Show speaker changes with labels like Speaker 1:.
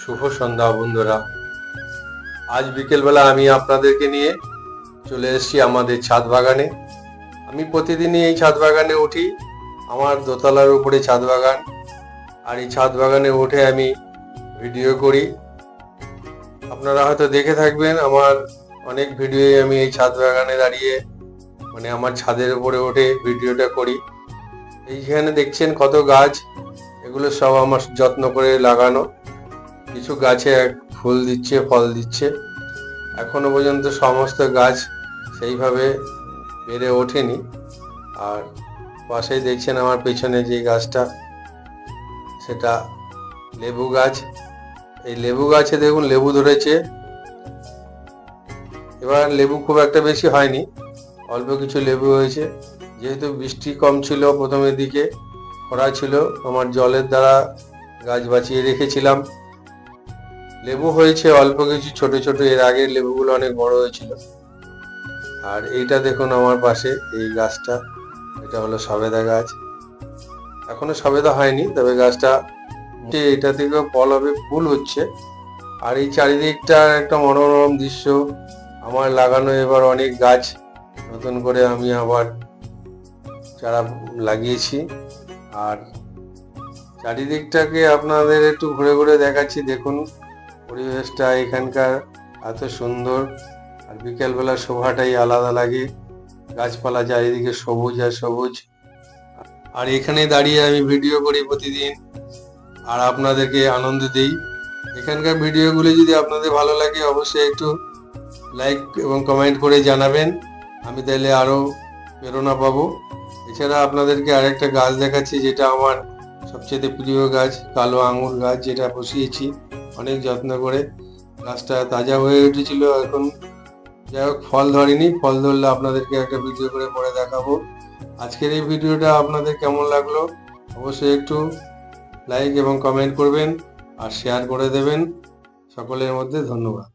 Speaker 1: শুভ সন্ধ্যা বন্ধুরা। আজ বিকেলবেলা আমি আপনাদেরকে নিয়ে চলে এসেছি আমাদের ছাদ বাগানে। আমি প্রতিদিনই এই ছাদ বাগানে উঠি। আমার দোতলার উপরে ছাদ বাগান, আর এই ছাদ বাগানে উঠে আমি ভিডিও করি। আপনারা হয়তো দেখে থাকবেন আমার অনেক ভিডিও। আমি এই ছাদ বাগানে দাঁড়িয়ে আমার ছাদের উপরে উঠে ভিডিওটা করি। এইখানে দেখছেন কত গাছ, এগুলো সব আমার যত্ন করে লাগানো। কিছু গাছে ফুল দিচ্ছে, ফল দিচ্ছে। এখনো পর্যন্ত সমস্ত গাছ সেইভাবে বেড়ে ওঠেনি। আর পাশেই দেখছেন আমার পেছনে যে গাছটা, সেটা লেবু গাছ। এই লেবু গাছে দেখুন লেবু ধরেছে। এবার লেবু খুব একটা বেশি হয়নি, অল্প কিছু লেবু হয়েছে। যেহেতু বৃষ্টি কম ছিল, প্রথমের দিকে খরা ছিল, আমার জলের দ্বারা গাছ বাঁচিয়ে রেখেছিলাম। লেবু হয়েছে অল্প কিছু ছোট ছোট, এর আগের লেবুগুলো অনেক বড় হয়েছিল। আর এইটা দেখুন আমার পাশে এই গাছটা, এটা হলো সবেদা গাছ। এখনো সবেদা হয়নি, তবে গাছটা এটা থেকে ফল হবে, ফুল হচ্ছে। আর এই চারিদিকটা একটা মনোরম দৃশ্য। আমার লাগানো এবার অনেক গাছ নতুন করে আমি আবার চারা লাগিয়েছি। আর চারিদিকটাকে আপনাদের একটু ঘুরে ঘুরে দেখাচ্ছি। দেখুন পরিবেশটা এখানকার এত সুন্দর, আর বিকেলবেলা শোভাটাই আলাদা লাগে। গাছপালা চারিদিকে সবুজ আর সবুজ। আর এখানে দাঁড়িয়ে আমি ভিডিও করি প্রতিদিন, আর আপনাদেরকে আনন্দ দিই। এখানকার ভিডিওগুলি যদি আপনাদের ভালো লাগে, অবশ্যই একটু লাইক এবং কমেন্ট করে জানাবেন। আমি তাহলে আরও প্রেরণা পাবো। এছাড়া আপনাদেরকে আরেকটা গাছ দেখাচ্ছি, যেটা আমার সবচেয়ে প্রিয় গাছ, কালো আঙুর গাছ, যেটা বসিয়েছি অনেক যত্ন করে। গাছটা তাজা হয়ে উঠেছিল, এখন যাই হোক ফল ধরেনি। ফল ধরলে আপনাদেরকে একটা ভিডিও করে পরে দেখাবো। আজকের এই ভিডিওটা আপনাদের কেমন লাগলো অবশ্যই একটু লাইক এবং কমেন্ট করবেন, আর শেয়ার করে দেবেন। সকলের মধ্যে ধন্যবাদ।